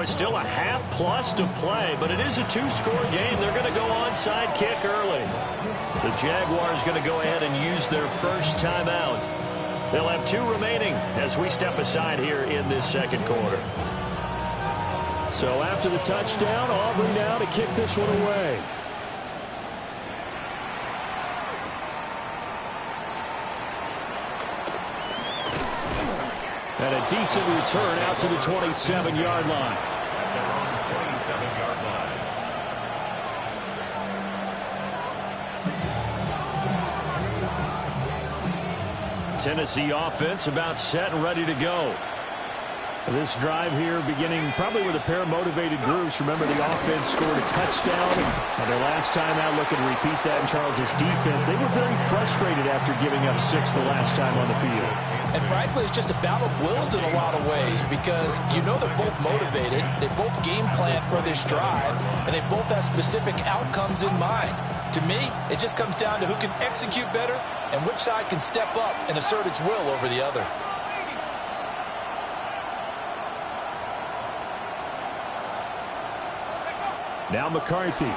Boy, still a half plus to play, but it is a two-score game. They're going to go onside kick early. The Jaguars going to go ahead and use their first timeout. They'll have 2 remaining as we step aside here in this second quarter. So after the touchdown, Aubrey now to kick this one away. And a decent return out to the 27-yard line. Tennessee offense about set and ready to go. This drive here beginning probably with a pair of motivated groups. Remember, the offense scored a touchdown, and their last time out looking to repeat that in Charles's defense. They were very frustrated after giving up 6 the last time on the field. And frankly, it's just a battle of wills in a lot of ways because you know they're both motivated, they both game plan for this drive, and they both have specific outcomes in mind. To me, it just comes down to who can execute better and which side can step up and assert its will over the other. Now McCarthy.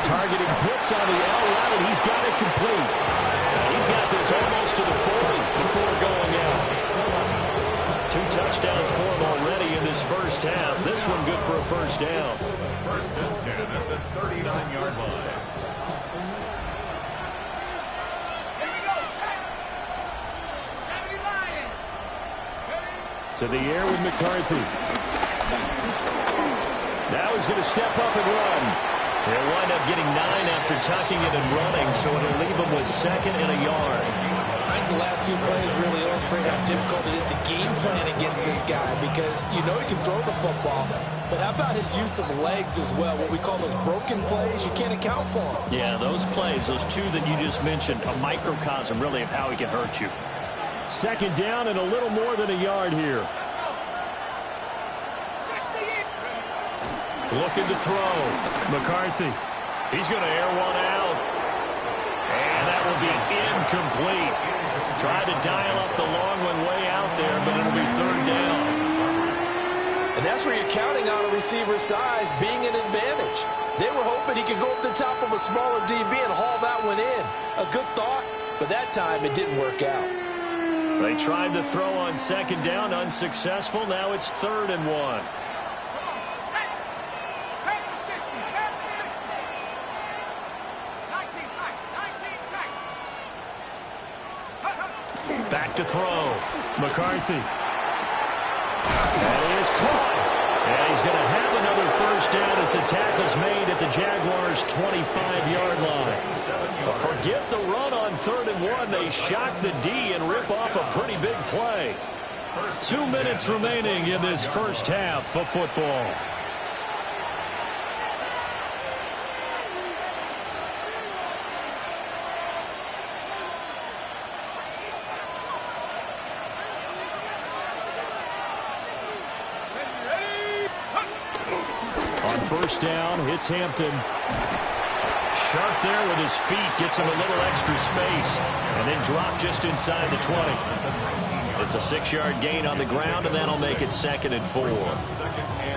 Targeting Pitts on the L route, and he's got it complete. He's got this almost to the 40 before going out. 2 touchdowns for him already in this first half. This one good for a first down. First and 10 at the 39-yard line. To the air with McCarthy. Now he's going to step up and run. He'll wind up getting 9 after tucking it and running, so it'll leave him with 2nd and a yard. I think the last 2 plays really illustrate how difficult it is to game plan against this guy because you know he can throw the football, but how about his use of legs as well? What we call those broken plays, you can't account for them. Yeah, those plays, those 2 that you just mentioned, a microcosm really of how he can hurt you. 2nd down and a little more than a yard here. Looking to throw. McCarthy. He's going to air one out. And that will be incomplete. Tried to dial up the long one way out there, but it'll be 3rd down. And that's where you're counting on a receiver's size being an advantage. They were hoping he could go up the top of a smaller DB and haul that one in. A good thought, but that time it didn't work out. They tried to throw on 2nd down, unsuccessful. Now it's 3rd and 1. Back to throw. McCarthy. That is caught. And he's going to have another first down as the tackle's made at the Jaguars' 25-yard line. But forget the run on 3rd and 1. They shock the D and rip off a pretty big play. 2 minutes remaining in this first half of football. First down, hits Hampton. Sharp there with his feet, gets him a little extra space, and then dropped just inside the 20. It's a 6-yard gain on the ground, and that'll make it 2nd and 4.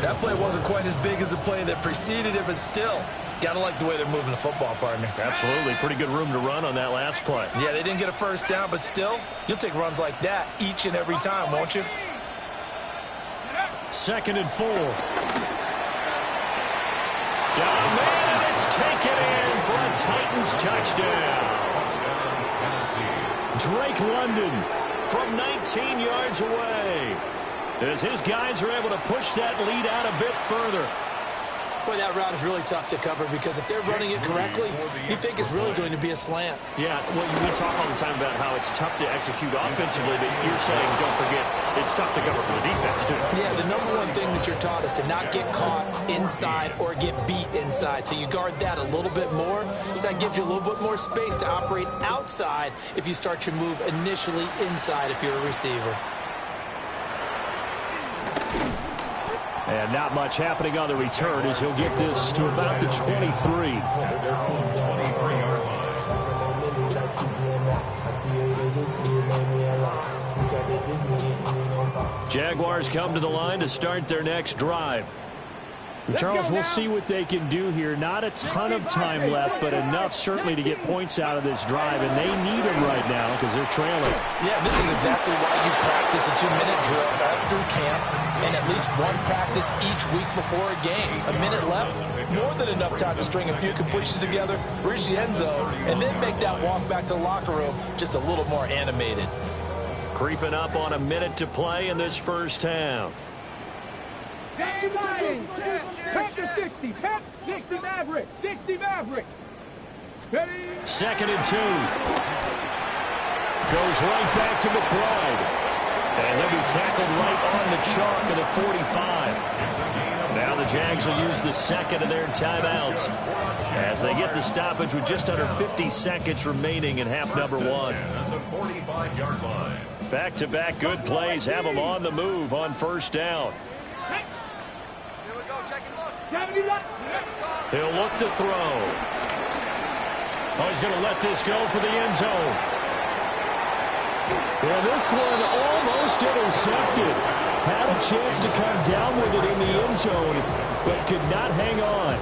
That play wasn't quite as big as the play that preceded it, but still, gotta like the way they're moving the football, partner. Absolutely, pretty good room to run on that last play. Yeah, they didn't get a first down, but still, you'll take runs like that each and every time, won't you? 2nd and 4. Got a man, and it's taken in for a Titans touchdown. Drake London from 19 yards away as his guys are able to push that lead out a bit further. Boy, that route is really tough to cover because if they're running it correctly, you think it's really going to be a slant. Yeah, well, we talk all the time about how it's tough to execute offensively, but you're saying, don't forget, it's tough to cover for the defense, too. Yeah, the number one thing that you're taught is to not get caught inside or get beat inside. So you guard that a little bit more. So that gives you a little bit more space to operate outside if you start your move initially inside if you're a receiver. And not much happening on the return as he'll get this to about the 23. Jaguars come to the line to start their next drive. Charles, we'll see what they can do here. Not a ton of time left, but enough certainly to get points out of this drive, and they need them right now because they're trailing. Yeah, this is exactly why you practice a 2-minute drill all through camp and at least one practice each week before a game. A minute left, more than enough time to string a few completions together, reach the end zone, and then make that walk back to the locker room just a little more animated. Creeping up on a minute to play in this first half. Game line. Pack to 60. Pack 60 Maverick. 60 Maverick. Ready? 2nd and 2. Goes right back to McBride. And he'll be tackled right on the chalk of the 45. Now the Jags will use the second of their timeouts as they get the stoppage with just under 50 seconds remaining in half number 1. Back-to-back good plays have them on the move on first down. He'll look to throw. Oh, he's going to let this go for the end zone. Yeah, this one almost intercepted. Had a chance to come down with it in the end zone, but could not hang on.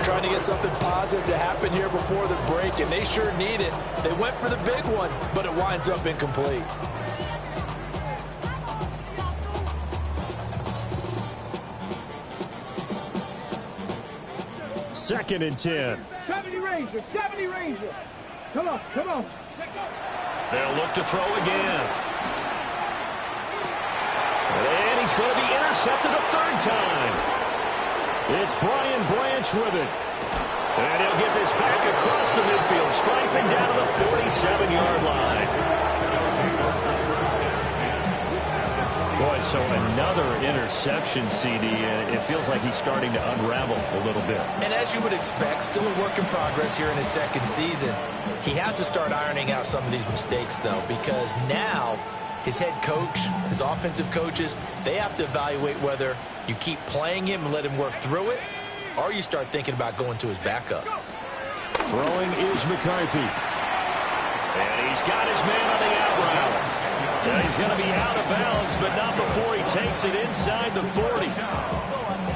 Trying to get something positive to happen here before the break, and they sure need it. They went for the big one, but it winds up incomplete. 2nd and 10. 70 Ranger. 70 Ranger. Come on. Come on. They'll look to throw again. And he's going to be intercepted a third time. It's Brian Branch with it. And he'll get this back across the midfield, striping down to the 47-yard line. Boy, so another interception, CD, and it feels like he's starting to unravel a little bit. And as you would expect, still a work in progress here in his second season. He has to start ironing out some of these mistakes, though, because now his head coach, his offensive coaches, they have to evaluate whether you keep playing him and let him work through it, or you start thinking about going to his backup. Throwing is McCarthy. And he's got his man on the out route. And he's going to be out of bounds, but not before he takes it inside the 40.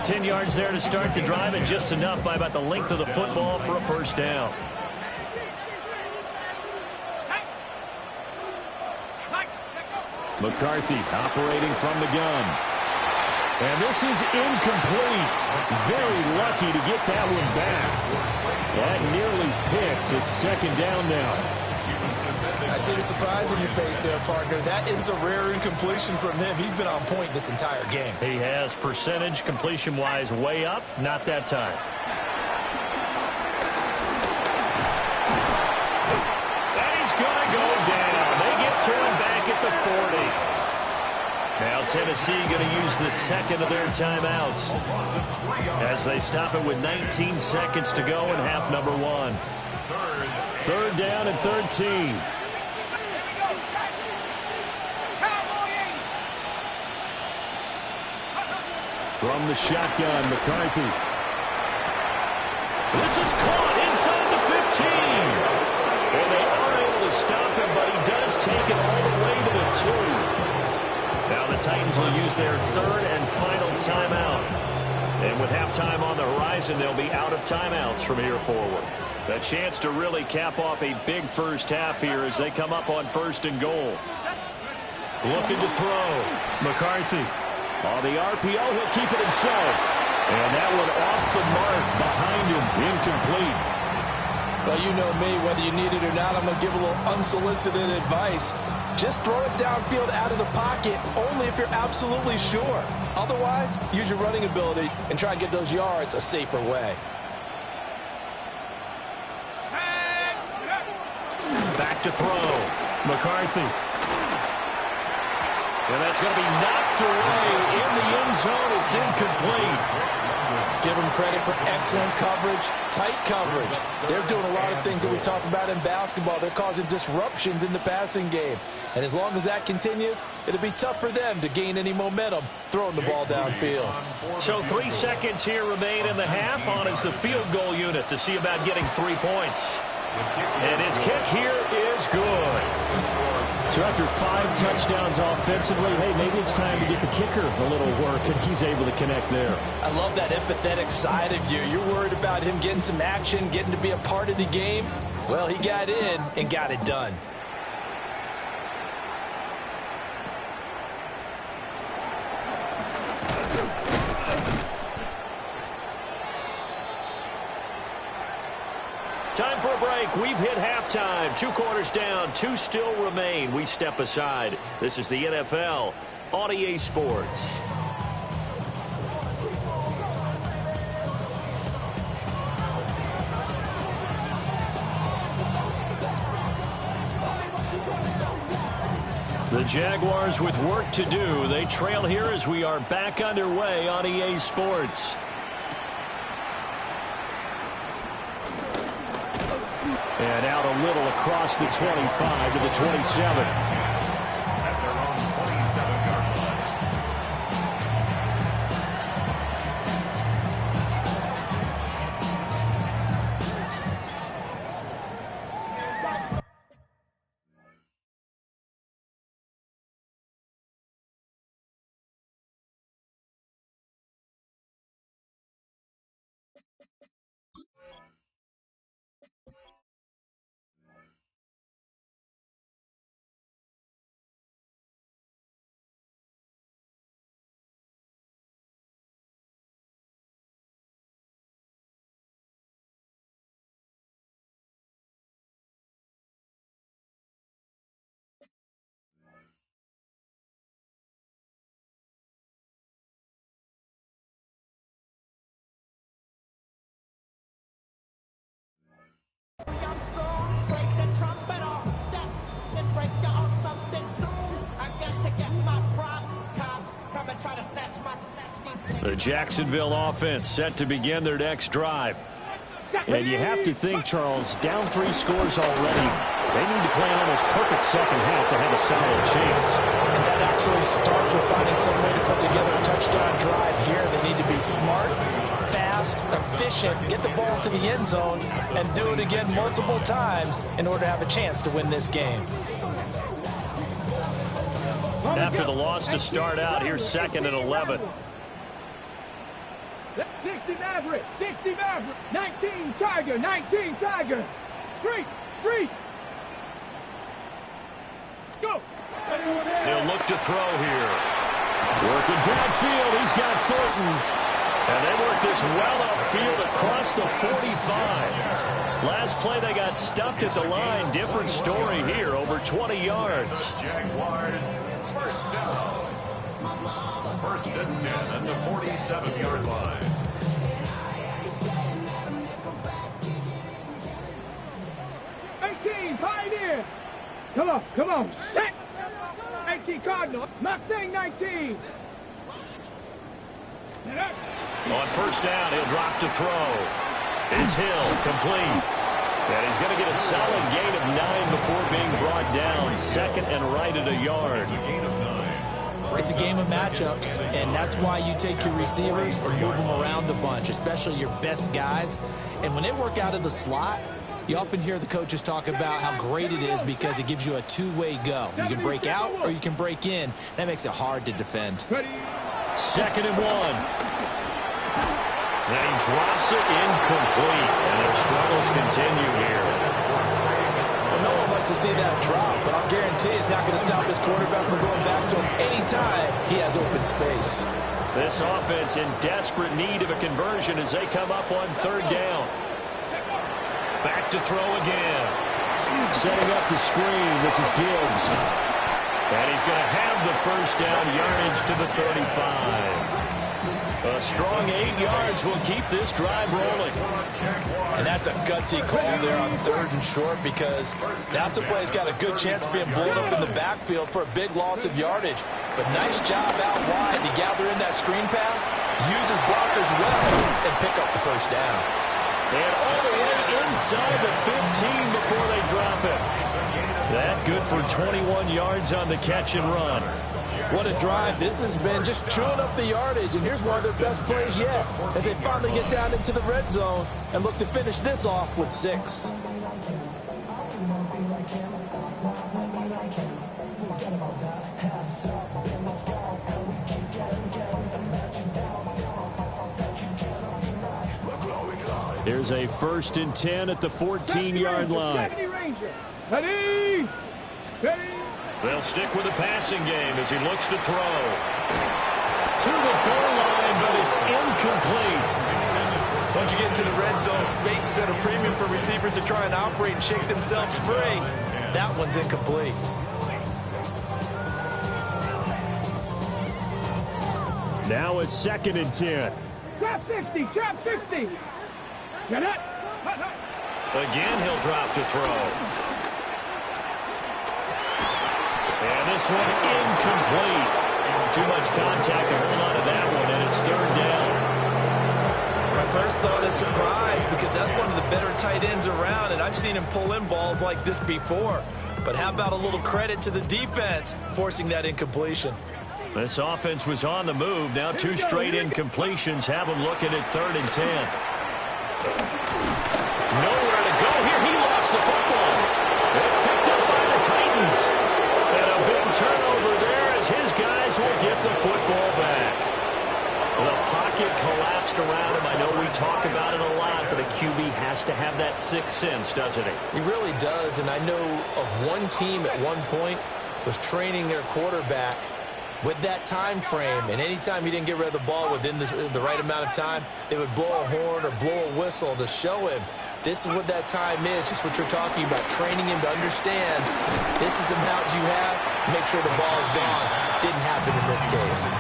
10 yards there to start the drive, and just enough by about the length of the football for a first down. McCarthy operating from the gun. And this is incomplete. Very lucky to get that one back. That nearly picked. It's second down now. I see the surprise in your face there, partner. That is a rare incompletion from him. He's been on point this entire game. He has percentage completion-wise way up. Not that time. And he's going to go down. They get turned back at the 40. Now Tennessee going to use the second of their timeouts as they stop it with 19 seconds to go in half number 1. Third down and 13. From the shotgun, McCarthy. This is caught inside the 15. And they are able to stop him, but he does take it all the way to the 2. Now the Titans will use their third and final timeout. And with halftime on the horizon, they'll be out of timeouts from here forward. A chance to really cap off a big first half here as they come up on 1st and goal. Looking to throw. McCarthy. On the RPO, he'll keep it himself. And that one off the mark behind him. Incomplete. Well, you know me. Whether you need it or not, I'm going to give a little unsolicited advice. Just throw it downfield out of the pocket only if you're absolutely sure. Otherwise, use your running ability and try and get those yards a safer way. Back to throw. McCarthy. And that's going to be knocked away in the end zone. It's incomplete. Give them credit for excellent coverage, tight coverage. They're doing a lot of things that we talk about in basketball. They're causing disruptions in the passing game. And as long as that continues, it'll be tough for them to gain any momentum throwing the ball downfield. So 3 seconds here remain in the half. On is the field goal unit to see about getting 3 points. And his kick here is good. So after 5 touchdowns offensively, hey, maybe it's time to get the kicker a little work, and he's able to connect there. I love that empathetic side of you. You're worried about him getting some action, getting to be a part of the game. Well, he got in and got it done. Time for a break. We've hit halftime. 2 quarters down, 2 still remain. We step aside. This is the NFL on EA Sports. The Jaguars with work to do. They trail here as we are back underway on EA Sports. And out a little across the 25 to the 27. At their own 27-yard line. The Jacksonville offense set to begin their next drive. And you have to think, Charles, down 3 scores already. They need to play an almost perfect second half to have a solid chance. And that absolutely starts with finding some way to put together a touchdown drive here. They need to be smart, fast, efficient, get the ball to the end zone, and do it again multiple times in order to have a chance to win this game. After the loss to start out, here's 2nd and 11. 60 Maverick, 60 Maverick, 19 Tiger, 19 Tiger. Street, street. Go. They'll look to throw here. Working downfield, he's got Thornton. And they work this well upfield across the 45. Last play they got stuffed at the line. Different story here, over 20 yards. Jaguars, first down. 1st and 10 at the 47-yard line. Pioneer. Come on, set. 18 Cardinal, Mustang 19. On 1st down, he'll drop to throw. It's Hill, complete. And he's going to get a solid gain of 9 before being brought down. 2nd and right at a yard. It's a game of matchups, and that's why you take your receivers and move them around a bunch, especially your best guys. And when they work out of the slot, you often hear the coaches talk about how great it is because it gives you a 2-way go. You can break out or you can break in. That makes it hard to defend. 2nd and 1. And he drops it incomplete. And their struggles continue here. Well, no one wants to see that drop, but I'll guarantee it's not going to stop his quarterback from going back to him anytime he has open space. This offense in desperate need of a conversion as they come up on 3rd down. Back to throw again. Setting up the screen, this is Gibbs. And he's going to have the 1st down, yardage to the 35. A strong 8 yards will keep this drive rolling. And that's a gutsy call there on 3rd and short because that's a play that's got a good chance of being blown up in the backfield for a big loss of yardage. But nice job out wide to gather in that screen pass, use his blockers well, and pick up the 1st down. And all the way inside the 15 before they drop it. That good for 21 yards on the catch and run. What a drive this has been, just chewing up the yardage. And here's one of their best plays yet as they finally get down into the red zone and look to finish this off with 6. Here's a 1st and 10 at the 14-yard line. Ready? Ready? They'll stick with the passing game as he looks to throw. To the goal line, but it's incomplete. Once you get into the red zone, space is at a premium for receivers to try and operate and shake themselves free. That one's incomplete. Now a 2nd and 10. Trap 60, trap 60. Get it? Again, he'll drop to throw. And this one incomplete. Too much contact to hold on to that one, and it's 3rd down. My first thought is surprise, because that's one of the better tight ends around, and I've seen him pull in balls like this before. But how about a little credit to the defense forcing that incompletion? This offense was on the move. Now 2 straight incompletions have them looking at 3rd and 10. Nowhere to go here. He lost the football. It's picked up by the Titans. And a big turnover there as his guys will get the football back. The pocket collapsed around him. I know we talk about it a lot, but a QB has to have that sixth sense, doesn't he? He really does, and I know of one team at one point was training their quarterback with that time frame, and anytime he didn't get rid of the ball within the right amount of time, they would blow a horn or blow a whistle to show him this is what that time is, just what you're talking about, training him to understand this is the amount you have, make sure the ball is gone. Didn't happen in this case.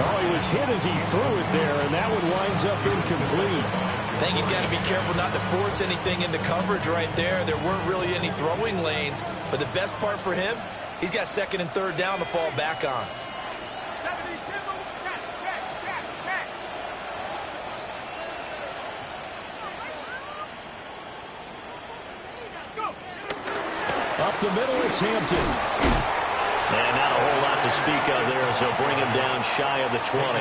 Oh, he was hit as he threw it there, and that one winds up incomplete. I think he's got to be careful not to force anything into coverage right there. There weren't really any throwing lanes, but the best part for him, he's got 2nd and 3rd down to fall back on. Up the middle, it's Hampton. And not a whole lot to speak of there as they'll bring him down shy of the 20.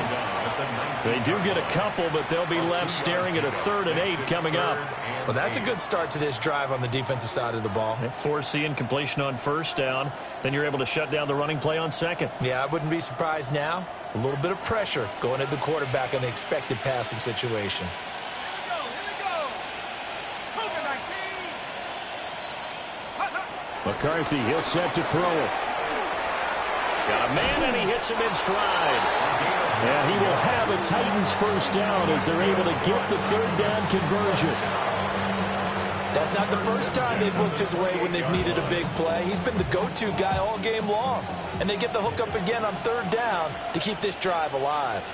They do get a couple, but they'll be left staring at a 3rd and 8 coming up. Well, that's a good start to this drive on the defensive side of the ball. Force the incompletion on 1st down. Then you're able to shut down the running play on 2nd. Yeah, I wouldn't be surprised now. A little bit of pressure going at the quarterback in an expected passing situation. McCarthy, he'll set to throw it. Got a man, and he hits him in stride. And he will have a Titans 1st down as they're able to get the 3rd down conversion. That's not the first time they've looked his way when they've needed a big play. He's been the go-to guy all game long. And they get the hook up again on 3rd down to keep this drive alive.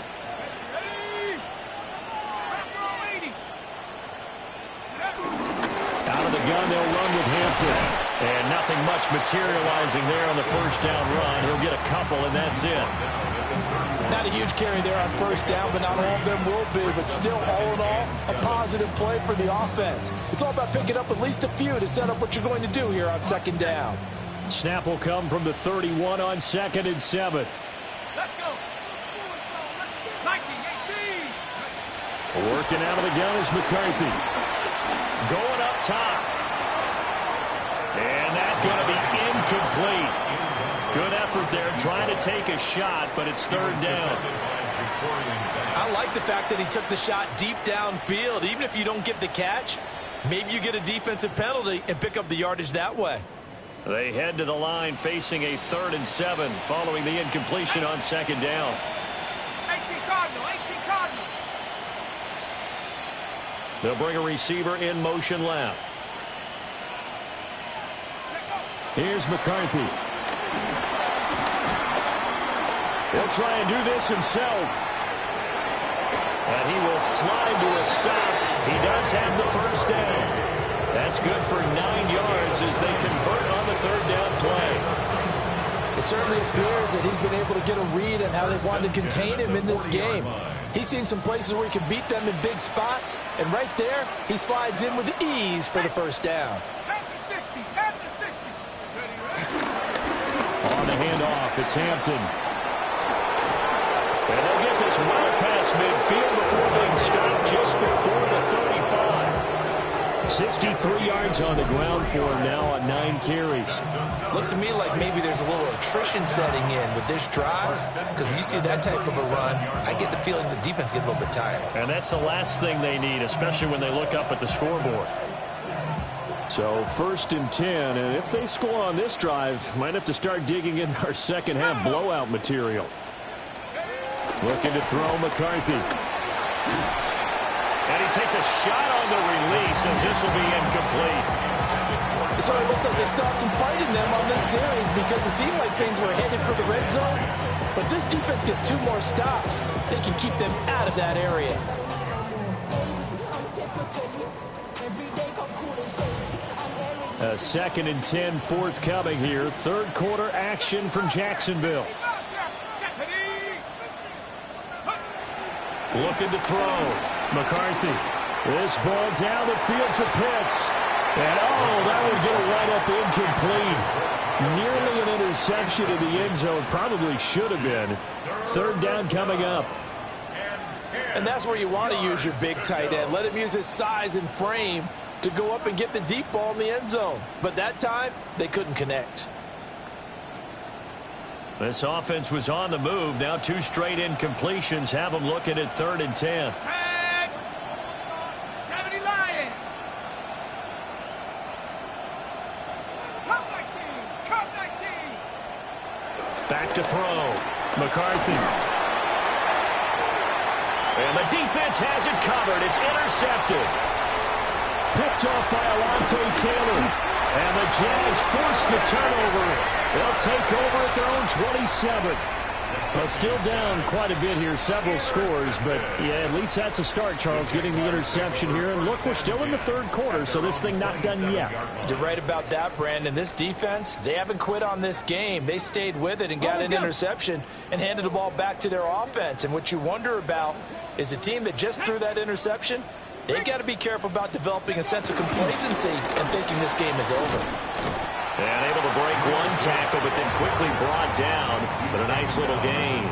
Out of the gun, they'll run with Hampton. And nothing much materializing there on the 1st down run. He'll get a couple, and that's it. Not a huge carry there on 1st down, but not all of them will be. But still, all in all, a positive play for the offense. It's all about picking up at least a few to set up what you're going to do here on 2nd down. Snap will come from the 31 on 2nd and 7. Let's go. 1918. Working out of the gun is McCarthy. Going up top. And that's going to be incomplete. Good effort there trying to take a shot, but it's 3rd down. I like the fact that he took the shot deep downfield. Even if you don't get the catch, maybe you get a defensive penalty and pick up the yardage that way. They head to the line facing a 3rd and 7 following the incompletion on 2nd down. 18 Cardinal, 18 Cardinal. They'll bring a receiver in motion left. Here's McCarthy. He'll try and do this himself. And he will slide to a stop. He does have the 1st down. That's good for 9 yards as they convert on the 3rd down play. It certainly appears that he's been able to get a read on how they wanted to contain him in this game. He's seen some places where he can beat them in big spots, and right there, he slides in with ease for the 1st down. At the 60, at the 60. On the handoff, it's Hampton. And they'll get this well past midfield before being stopped just before the 35. 63 yards on the ground for him now on 9 carries. Looks to me like maybe there's a little attrition setting in with this drive, because when you see that type of a run, I get the feeling the defense gets a little bit tired. And that's the last thing they need, especially when they look up at the scoreboard. So 1st and 10, and if they score on this drive, might have to start digging in our second half blowout material. Looking to throw McCarthy. And he takes a shot on the release as this will be incomplete. So it looks like they stopped some fight in them on this series because it seemed like things were headed for the red zone. But this defense gets 2 more stops. They can keep them out of that area. A 2nd and 10 forthcoming here. 3rd quarter action from Jacksonville. Looking to throw. McCarthy. This ball down the field for Pitts. And, that would get a right up incomplete. Nearly an interception in the end zone. Probably should have been. 3rd down coming up. And that's where you want to use your big tight end. Let him use his size and frame to go up and get the deep ball in the end zone. But that time, they couldn't connect. This offense was on the move. Now 2 straight incompletions have them looking at 3rd and 10. 70 Lions. Come 19. Back to throw. McCarthy. And the defense has it covered. It's intercepted. Picked off by Alontae Taylor. And the Jags force the turnover. They'll take over at their own 27. Well, still down quite a bit here, several scores. But, yeah, at least that's a start, Charles, getting the interception here. And look, we're still in the 3rd quarter, so this thing not done yet. You're right about that, Brandon. This defense, they haven't quit on this game. They stayed with it and got an interception and handed the ball back to their offense. And what you wonder about is the team that just threw that interception, they got to be careful about developing a sense of complacency and thinking this game is over. And able to break 1 tackle, but then quickly brought down. But a nice little gain.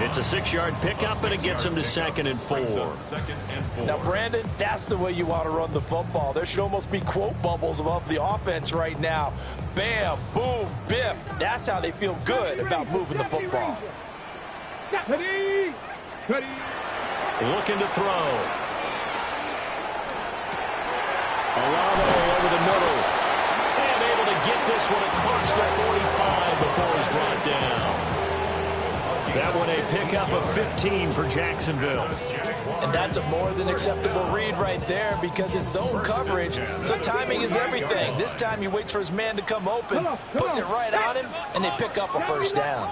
It's a 6-yard pickup, and it gets him to 2nd and 4. Now, Brandon, that's the way you want to run the football. There should almost be quote bubbles above the offense right now. Bam, boom, biff. That's how they feel good about moving the football. Looking to throw. Olave over the middle. And able to get this one across the 45 before he's brought down. That one a pickup of 15 for Jacksonville. And that's a more than acceptable read right there because it's zone coverage, so timing is everything. This time he waits for his man to come open, puts it right on him, and they pick up a 1st down.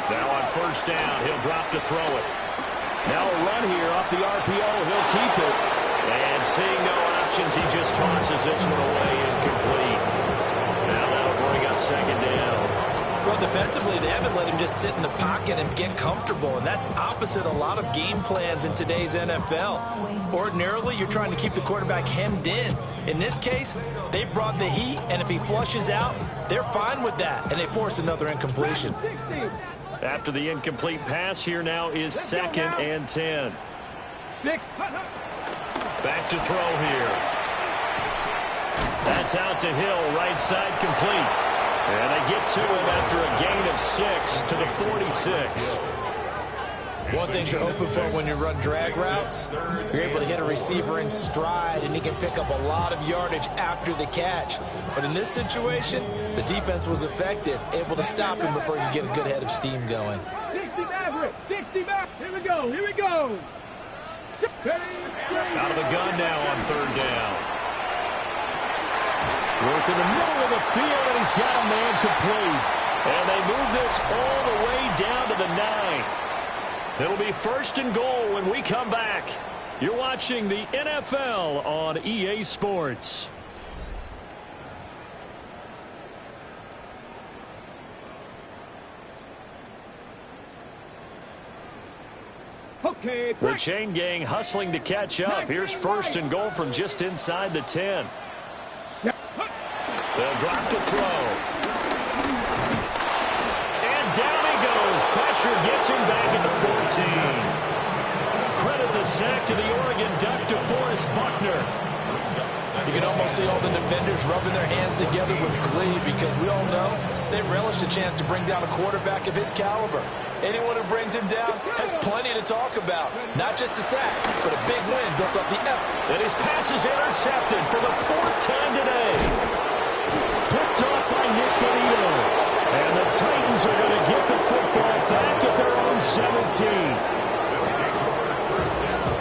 Now on 1st down, he'll drop to throw it. Now a run here off the RPO. He'll keep it. And seeing no options, he just tosses this one away incomplete. Now that'll bring up 2nd down. Well, defensively, they haven't let him just sit in the pocket and get comfortable, and that's opposite a lot of game plans in today's NFL. Ordinarily, you're trying to keep the quarterback hemmed in. In this case, they brought the heat, and if he flushes out, they're fine with that, and they force another incompletion. After the incomplete pass, here now is 2nd and 10. Back to throw here. That's out to Hill, right side complete. And they get to him after a gain of 6 to the 46. One thing you're hoping for when you run drag routes, you're able to hit a receiver in stride, and he can pick up a lot of yardage after the catch. But in this situation, the defense was effective, able to stop him before he could get a good head of steam going. 60 Maverick. Here we go. Out of the gun now on 3rd down. Work in the middle of the field, and he's got a man complete. And they move this all the way down to the 9. It'll be 1st and goal when we come back. You're watching the NFL on EA Sports. Okay, The chain gang hustling to catch up. Here's 1st and goal from just inside the 10. They'll drop to throw. And down he goes. Pressure gets him back at the 14. Credit the sack to the Oregon Duck, DeForest Buckner. You can almost see all the defenders rubbing their hands together with glee because we all know they relish the chance to bring down a quarterback of his caliber. Anyone who brings him down has plenty to talk about. Not just a sack, but a big win built up the effort. And his pass is intercepted for the 4th time today. Picked off by Nick Bonito. And the Titans are going to get the football back at their own 17.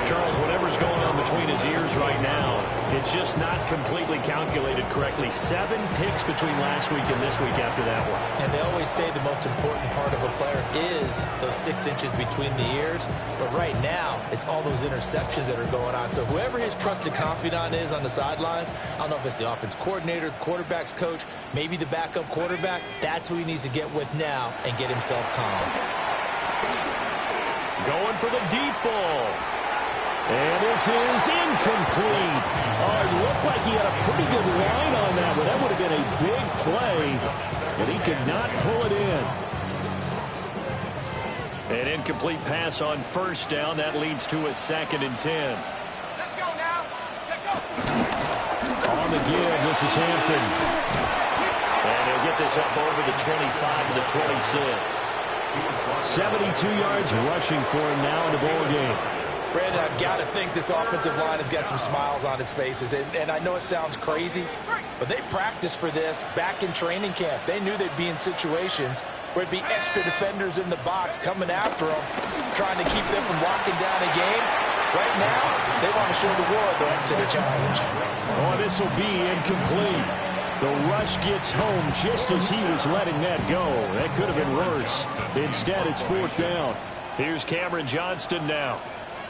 Charles, whatever's going on between his ears right now, it's just not completely calculated correctly. 7 picks between last week and this week after that one. And they always say the most important part of a player is those 6 inches between the ears. But right now, it's all those interceptions that are going on. So whoever his trusted confidant is on the sidelines, I don't know if it's the offense coordinator, the quarterback's coach, maybe the backup quarterback, that's who he needs to get with now and get himself calm. Going for the deep ball. And this is incomplete. Oh, it looked like he had a pretty good line on that, but that would have been a big play. And he could not pull it in. An incomplete pass on 1st down. That leads to a 2nd and 10. Let's go now. Check up. On the give, this is Hampton. And he'll get this up over the 25 to the 26. 72 yards rushing for him now in the ball game. Brandon, I've got to think this offensive line has got some smiles on its faces. And I know it sounds crazy, but they practiced for this back in training camp. They knew they'd be in situations where it'd be extra defenders in the box coming after them, trying to keep them from locking down a game. Right now, they want to show the world they're up to the challenge. Oh, this will be incomplete. The rush gets home just as he was letting that go. That could have been worse. Instead, it's 4th down. Here's Cameron Johnston now.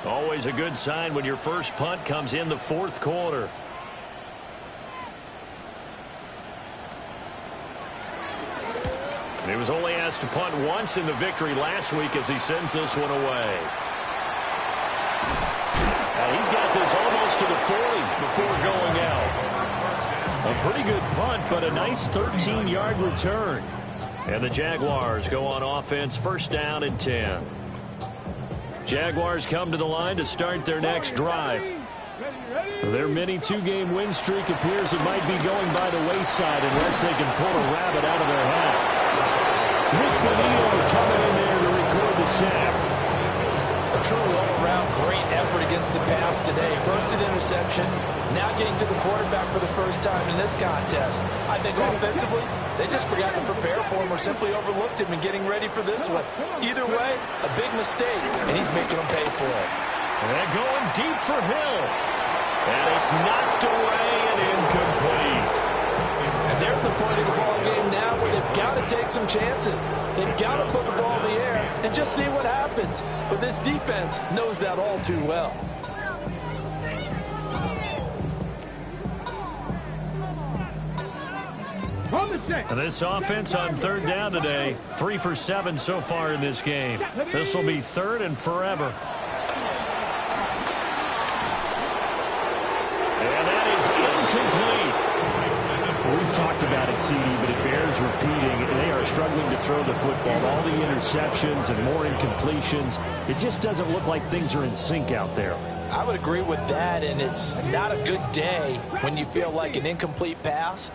Always a good sign when your first punt comes in the 4th quarter. He was only asked to punt once in the victory last week as he sends this one away. Now he's got this almost to the 40 before going out. A pretty good punt, but a nice 13-yard return. And the Jaguars go on offense, 1st down and 10. Jaguars come to the line to start their next drive. Their mini 2-game win streak appears it might be going by the wayside unless they can pull a rabbit out of their hat. Nick Bonito coming in there to record the sack. A true all-around great effort against the pass today. First an interception, now getting to the quarterback for the first time in this contest. I think offensively, they just forgot to prepare for him or simply overlooked him in getting ready for this one. Either way, a big mistake, and he's making them pay for it. And going deep for Hill. And it's knocked away and incomplete. And they're at the point of the ball game now where they've got to take some chances. They've got to put the ball in the air and just see what happens. But this defense knows that all too well. And this offense on 3rd down today, 3 for 7 so far in this game. This will be 3rd and forever. And that is incomplete. Well, we've talked about it, CD, but it bears repeating. They are struggling to throw the football. All the interceptions and more incompletions. It just doesn't look like things are in sync out there. I would agree with that, and it's not a good day when you feel like an incomplete pass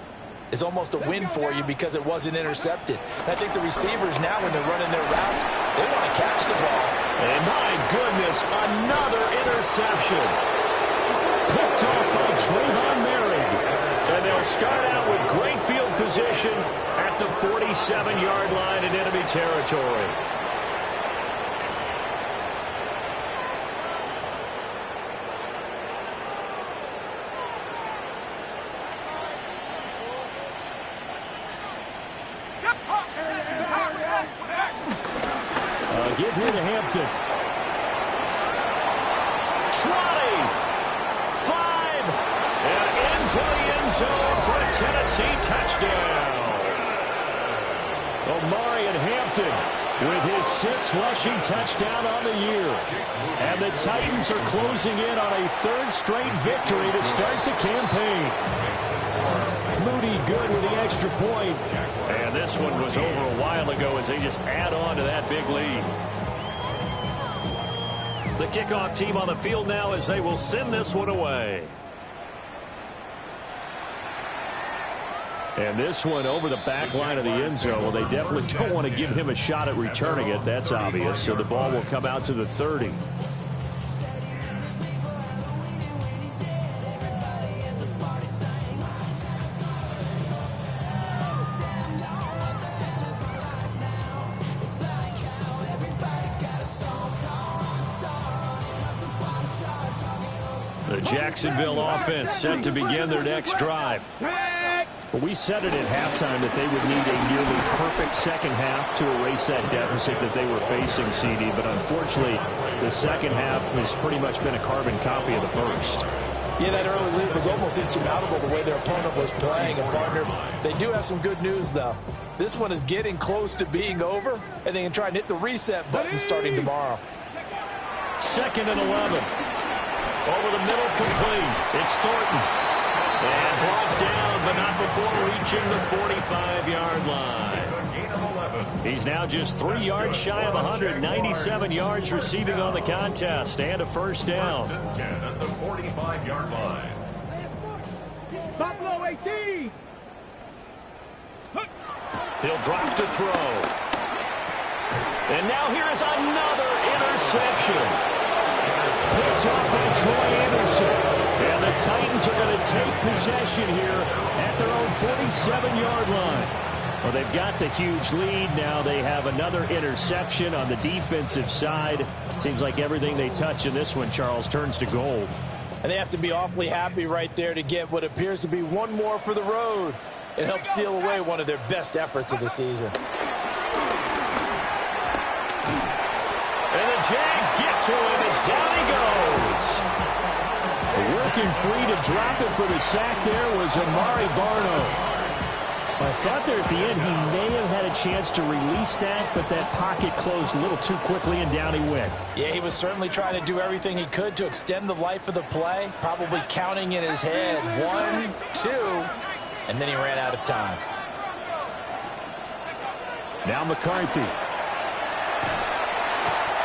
is almost a win for you because it wasn't intercepted. I think the receivers now, when they're running their routes, they want to catch the ball. And my goodness, another interception. Picked off by Trayvon Merrick. And they'll start out with great field position at the 47-yard line in enemy territory. Give here to Hampton. Trolley. 5. And into the end zone for a Tennessee touchdown. Omarion Hampton with his 6th rushing touchdown on the year. And the Titans are closing in on a 3rd straight victory to start the campaign. Moody good with the extra point. And this one was over a while ago as they just add on to that big lead. The kickoff team on the field now as they will send this one away. And this one over the back line of the end zone. Well, they definitely don't want to give him a shot at returning it. That's obvious. So the ball will come out to the 30. The Jacksonville offense set to begin their next drive. Well, we said it at halftime that they would need a nearly perfect second half to erase that deficit that they were facing, CD. But unfortunately, the second half has pretty much been a carbon copy of the first. Yeah, that early lead was almost insurmountable the way their opponent was playing. And, partner, they do have some good news, though. This one is getting close to being over, and they can try and hit the reset button starting tomorrow. 2nd and 11. Over the middle, complete. It's Thornton. And brought down, but not before reaching the 45-yard line. He's now just 3 yards shy of 197 yards receiving on the contest, and a first down. 1st and 10 at the 45-yard line. Buffalo 18. He'll drop to throw. And now here is another interception. Picked up by Troy Anderson. And the Titans are going to take possession here at their own 47-yard line. Well, they've got the huge lead. Now they have another interception on the defensive side. Seems like everything they touch in this one, Charles, turns to gold. And they have to be awfully happy right there to get what appears to be one more for the road. It helps seal away one of their best efforts of the season. And the Jags get to him as down he goes. Working free to drop it for the sack there was Amari Barno. I thought there at the end he may have had a chance to release that, but that pocket closed a little too quickly and down he went. Yeah, he was certainly trying to do everything he could to extend the life of the play, probably counting in his head 1, 2, and then he ran out of time. Now McCarthy.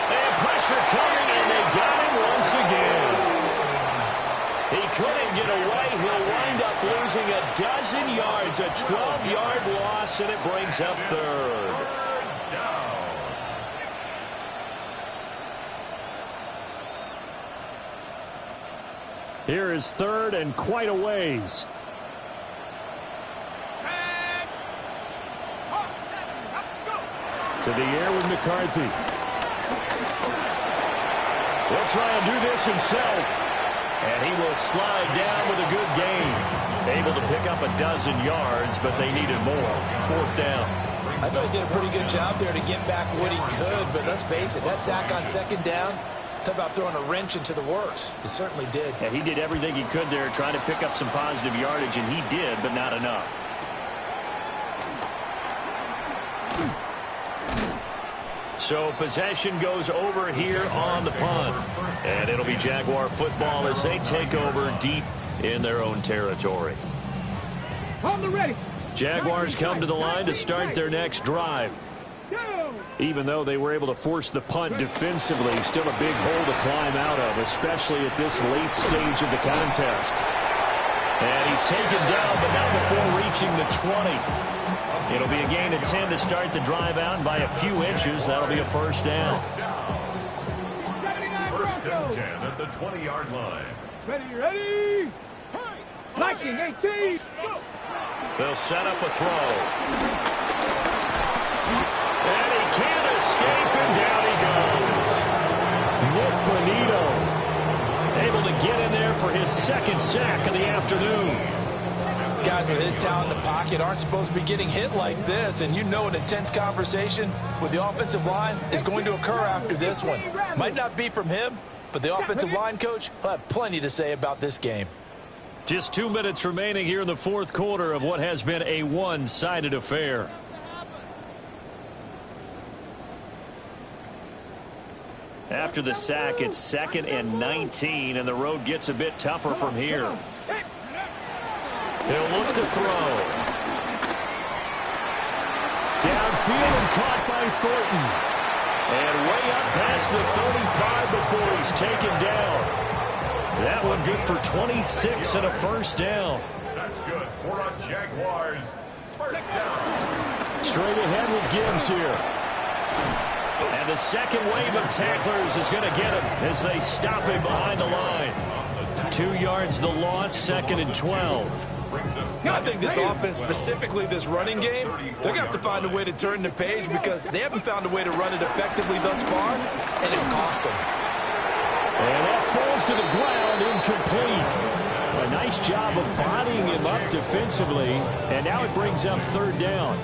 And pressure coming, and they got him once again. He couldn't get away. He'll wind up losing a dozen yards, a 12-yard loss, and it brings up 3rd. Here is 3rd and quite a ways. To the air with McCarthy. He'll try and do this himself. And he will slide down with a good gain. Able to pick up a dozen yards, but they needed more. 4th down. I thought he did a pretty good job there to get back what he could, but let's face it, that sack on 2nd down, talk about throwing a wrench into the works. He certainly did. Yeah, he did everything he could there, trying to pick up some positive yardage, and he did, but not enough. So possession goes over here on the punt. And it'll be Jaguar football as they take over deep in their own territory. On the ready. Jaguars come to the line to start their next drive. Even though they were able to force the punt defensively, still a big hole to climb out of, especially at this late stage of the contest. And he's taken down, but not before reaching the 20. It'll be a gain of 10 to start the drive out, and by a few inches, that'll be a first down. 1st and 10 at the 20-yard line. Ready. Lightning 18. They'll set up a throw. And he can't escape, and down he goes. Nick Bonito able to get in there for his 2nd sack of the afternoon. Guys with his talent in the pocket aren't supposed to be getting hit like this, and you know an intense conversation with the offensive line is going to occur after this one. Might not be from him, but the offensive line coach will have plenty to say about this game. Just 2 minutes remaining here in the 4th quarter of what has been a one-sided affair. After the sack, it's 2nd and 19, and the road gets a bit tougher from here. He'll look to throw. downfield and caught by Thornton. And way up past the 35 before he's taken down. That one good for 26 and a first down. That's good for a Jaguars first down. Straight ahead with Gibbs here. And the second wave of tacklers is going to get him as they stop him behind the line. 2 yards the loss, 2nd and 12. I think this offense, specifically this running game, they're going to have to find a way to turn the page because they haven't found a way to run it effectively thus far, and it's cost them. And that falls to the ground, incomplete. A nice job of bodying him up defensively, and now it brings up 3rd down.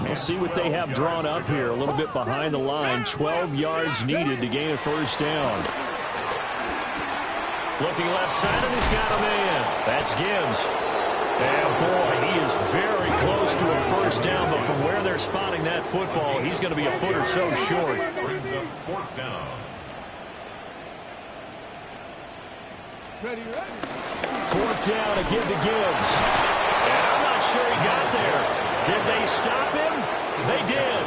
We'll see what they have drawn up here. A little bit behind the line. 12 yards needed to gain a 1st down. Looking left side, and he's got a man. That's Gibbs. And boy, he is very close to a 1st down, but from where they're spotting that football, he's going to be a foot or so short. Brings up 4th down. Ready. 4th down to give to Gibbs. And I'm not sure he got there. Did they stop him? They did.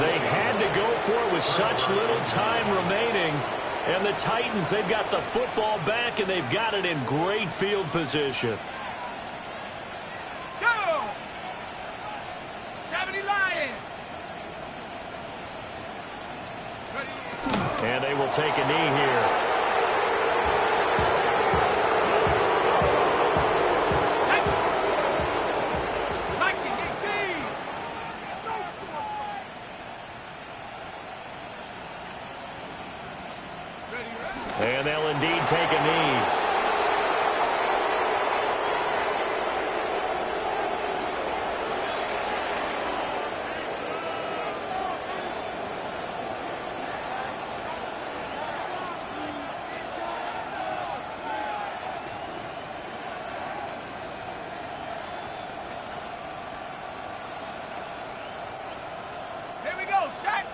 They had to go for it with such little time remaining. And the Titans, they've got the football back, and they've got it in great field position. Go! 70 Lions! And they will take a knee here. And they'll indeed take a knee. Here we go, set!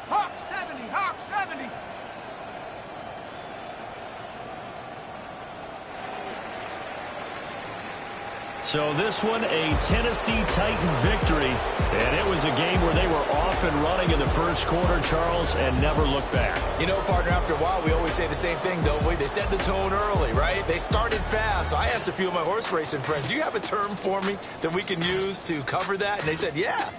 Hawk 70, Hawk 70! So this one, a Tennessee Titan victory. And it was a game where they were off and running in the 1st quarter, Charles, and never looked back. You know, partner, after a while, we always say the same thing, don't we? They set the tone early, right? They started fast. So I asked a few of my horse racing friends, do you have a term for me that we can use to cover that? And they said, yeah.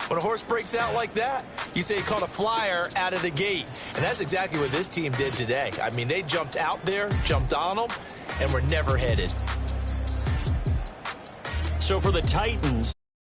When a horse breaks out like that, you say he caught a flyer out of the gate. And that's exactly what this team did today. I mean, they jumped out there, jumped on them, and were never headed. So for the Titans,